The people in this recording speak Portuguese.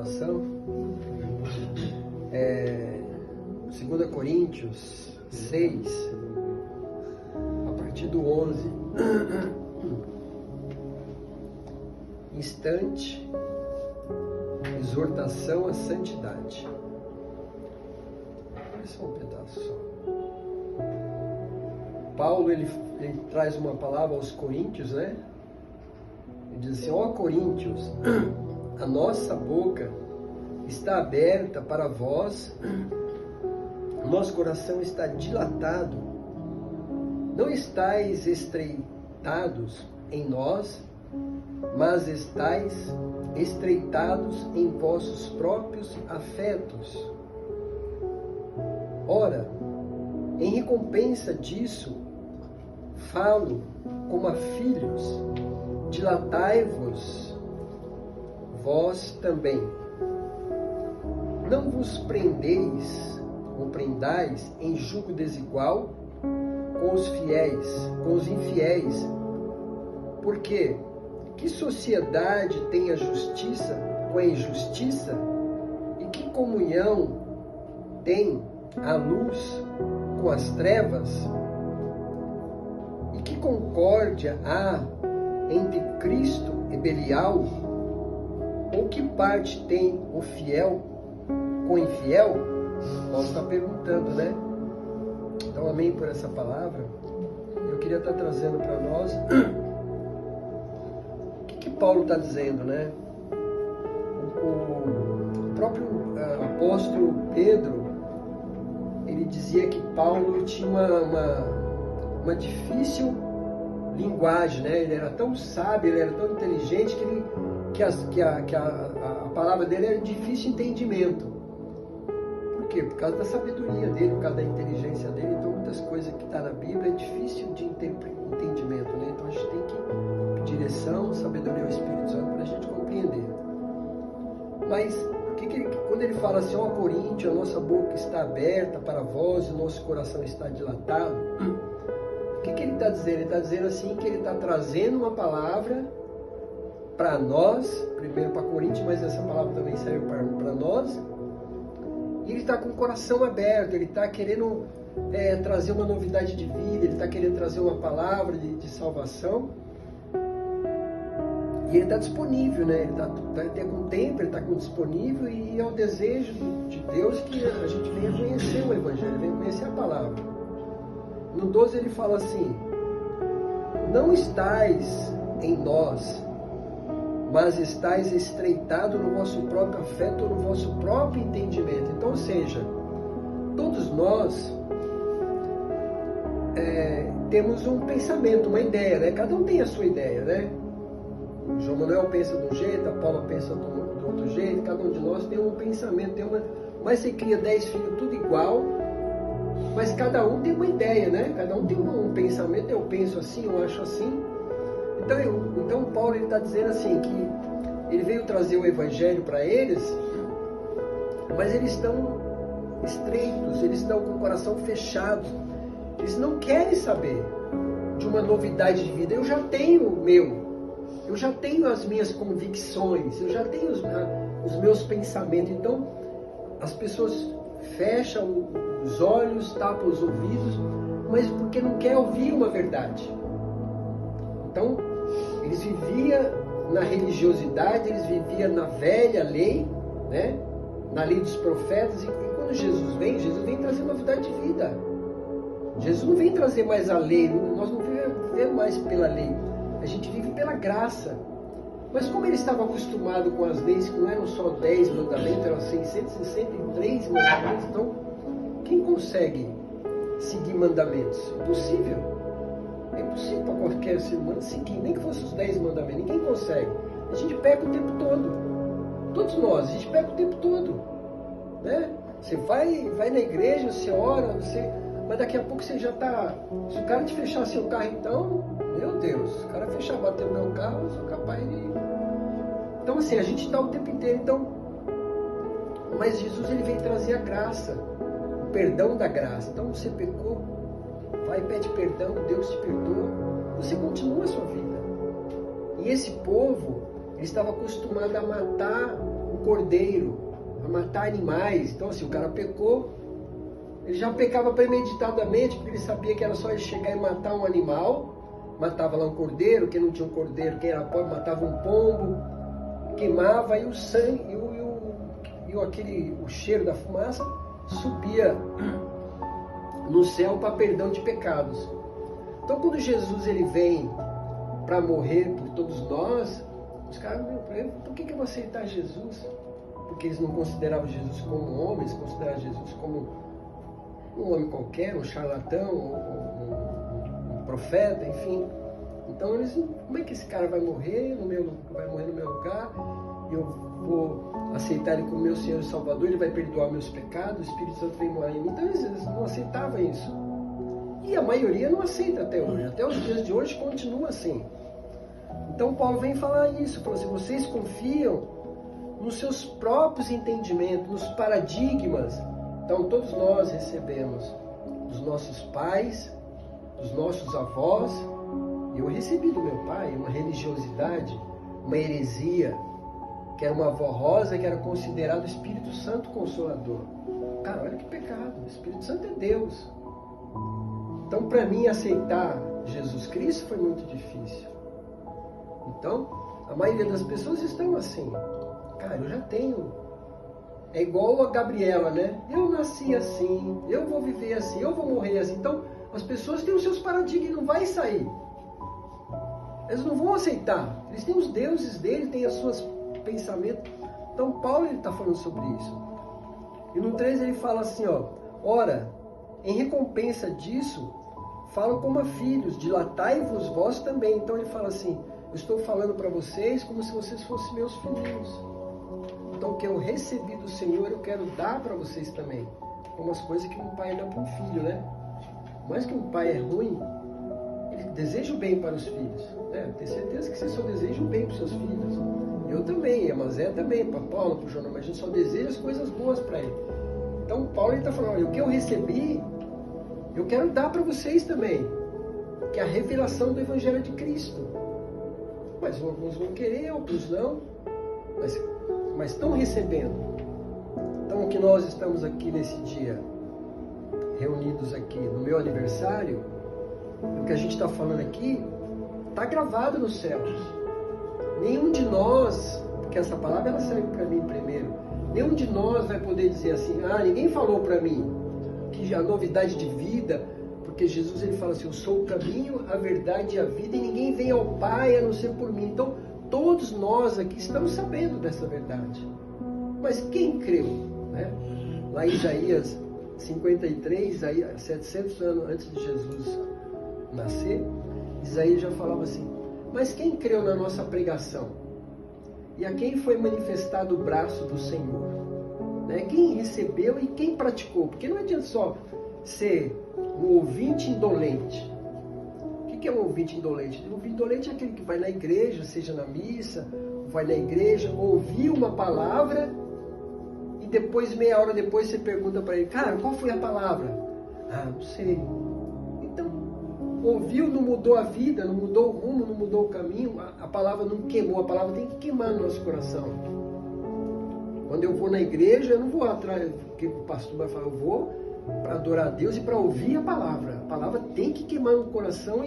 salvação. 2 Coríntios 6, a partir do 11. Instante, exortação à santidade. Olha só um pedaço só. Paulo, ele traz uma palavra aos coríntios, né? Ele diz assim: ó Coríntios, a nossa boca está aberta para vós, nosso coração está dilatado. Não estáis estreitados em nós, mas estáis estreitados em vossos próprios afetos. Ora, em recompensa disso, falo como a filhos, dilatai-vos vós também. Não vos prendais em julgo desigual com os infiéis, porque que sociedade tem a justiça com a injustiça? E que comunhão tem a luz com as trevas? E que concórdia há entre Cristo e Belial? Ou que parte tem o fiel com o infiel? Paulo está perguntando, né? Então, amém por essa palavra. Eu queria estar trazendo para nós o que Paulo está dizendo, né? O próprio apóstolo Pedro, ele dizia que Paulo tinha uma difícil linguagem, né? Ele era tão sábio, ele era tão inteligente que a palavra dele era de difícil entendimento. Por quê? Por causa da sabedoria dele, por causa da inteligência dele. Então, muitas coisas que estão na Bíblia é difícil de entendimento, né? Então, a gente tem que pedir direção, sabedoria ao Espírito Santo para a gente compreender. Mas, quando ele fala assim, ó Coríntios, a nossa boca está aberta para vós e o nosso coração está dilatado, o que ele está dizendo? Ele está dizendo assim que ele está trazendo uma palavra para nós, primeiro para Coríntios, mas essa palavra também serve para nós. E ele está com o coração aberto, ele está querendo trazer uma novidade de vida, ele está querendo trazer uma palavra de salvação. E ele está disponível, né? Ele está com tempo, ele está disponível, e é o desejo de Deus que a gente venha conhecer o Evangelho, venha conhecer a palavra. No 12 ele fala assim: não estáis em nós, mas estáis estreitado no vosso próprio afeto, no vosso próprio entendimento. Então, ou seja, todos nós temos um pensamento, uma ideia, né? Cada um tem a sua ideia, né? O João Manuel pensa de um jeito, a Paula pensa do outro jeito, cada um de nós tem um pensamento, mas você cria 10 filhos tudo igual, mas cada um tem uma ideia, né? Cada um tem um pensamento, eu penso assim, eu acho assim. Então Paulo está dizendo assim, que ele veio trazer o Evangelho para eles, mas eles estão estreitos, eles estão com o coração fechado, eles não querem saber de uma novidade de vida. Eu já tenho o meu, eu já tenho as minhas convicções, eu já tenho os meus pensamentos. Então as pessoas fecham os olhos, tapam os ouvidos, mas porque não quer ouvir uma verdade. Então eles viviam na religiosidade, eles viviam na velha lei, né? Na lei dos profetas. E quando Jesus vem trazer novidade de vida. Jesus não vem trazer mais a lei, nós não vivemos mais pela lei, a gente vive pela graça. Mas como ele estava acostumado com as leis, que não eram só 10 mandamentos, eram 663 mandamentos, então quem consegue seguir mandamentos? Impossível. É impossível para qualquer ser humano seguir, nem que fosse os 10 mandamentos. Ninguém consegue. A gente peca o tempo todo. Todos nós, a gente peca o tempo todo, né? Você vai na igreja, você ora, mas daqui a pouco você já está... Se o cara te fechar seu carro, então, meu Deus, se o cara fechar, bater o meu carro, eu sou capaz de... Então, assim, a gente está o tempo inteiro. Então, mas Jesus, ele vem trazer a graça, o perdão da graça. Então, você pecou, vai e pede perdão, Deus te perdoa, você continua a sua vida. E esse povo, ele estava acostumado a matar o cordeiro, a matar animais. Então, assim, o cara pecou, ele já pecava premeditadamente, porque ele sabia que era só ele chegar e matar um animal, matava lá um cordeiro, quem não tinha um cordeiro, quem era pobre, matava um pombo, queimava, e o sangue, o cheiro da fumaça subia no céu para perdão de pecados. Então, quando Jesus ele vem para morrer por todos nós, os caras, por que eu vou aceitar Jesus? Porque eles não consideravam Jesus como um homem, eles consideravam Jesus como um homem qualquer, um charlatão, um profeta, enfim. Então eles, como é que esse cara vai morrer no meu lugar? E eu vou aceitar ele como meu Senhor e Salvador, ele vai perdoar meus pecados, o Espírito Santo vem morar em mim. Então eles não aceitavam isso. E a maioria não aceita até hoje. Até os dias de hoje continua assim. Então Paulo vem falar isso, falou assim, vocês confiam nos seus próprios entendimentos, nos paradigmas. Então todos nós recebemos dos nossos pais, dos nossos avós. Eu recebi do meu pai uma religiosidade, uma heresia, que era uma avó rosa, que era considerado o Espírito Santo Consolador. Cara, olha que pecado, o Espírito Santo é Deus. Então, para mim, aceitar Jesus Cristo foi muito difícil. Então, a maioria das pessoas estão assim. Cara, eu já tenho. É igual a Gabriela, né? Eu nasci assim, eu vou viver assim, eu vou morrer assim. Então, as pessoas têm os seus paradigmas e não vai sair. Eles não vão aceitar. Eles têm os deuses deles, têm os seus pensamentos. Então, Paulo está falando sobre isso. E no 3 ele fala assim, ó, ora, em recompensa disso, falam como a filhos, dilatai-vos vós também. Então ele fala assim, eu estou falando para vocês como se vocês fossem meus filhos. Então o que eu recebi do Senhor, eu quero dar para vocês também. Como as coisas que um pai dá para um filho, né? Mas que um pai é ruim, ele deseja o bem para os filhos. Né? Tenho certeza que você só deseja o bem para os seus filhos. Eu também, a Mazé também, para Paulo, para o João, mas a gente só deseja as coisas boas para ele. Então Paulo está falando, olha, o que eu recebi, eu quero dar para vocês também, que é a revelação do Evangelho de Cristo. Mas alguns vão querer, outros não, mas estão recebendo. Então o que nós estamos aqui nesse dia, reunidos aqui no meu aniversário, o que a gente está falando aqui, está gravado nos céus. Nenhum de nós, porque essa palavra ela serve para mim primeiro, nenhum de nós vai poder dizer assim, ninguém falou para mim que a novidade de vida, porque Jesus ele fala assim, eu sou o caminho, a verdade e a vida, e ninguém vem ao Pai a não ser por mim. Então, todos nós aqui estamos sabendo dessa verdade. Mas quem creu? Né? Lá em Isaías 53, 700 anos antes de Jesus nascer, Isaías já falava assim, mas quem creu na nossa pregação? E a quem foi manifestado o braço do Senhor? Né? Quem recebeu e quem praticou? Porque não adianta só ser um ouvinte indolente. O que é um ouvinte indolente? Um ouvinte indolente é aquele que vai na igreja, seja na missa, vai na igreja, ouvir uma palavra e depois, meia hora depois, você pergunta para ele, cara, qual foi a palavra? Não sei. Então, ouviu, não mudou a vida, não mudou o rumo, não mudou o caminho, a palavra não queimou, a palavra tem que queimar no nosso coração. Quando eu vou na igreja, eu não vou atrás do que o pastor vai falar, eu vou para adorar a Deus e para ouvir a palavra. A palavra tem que queimar no coração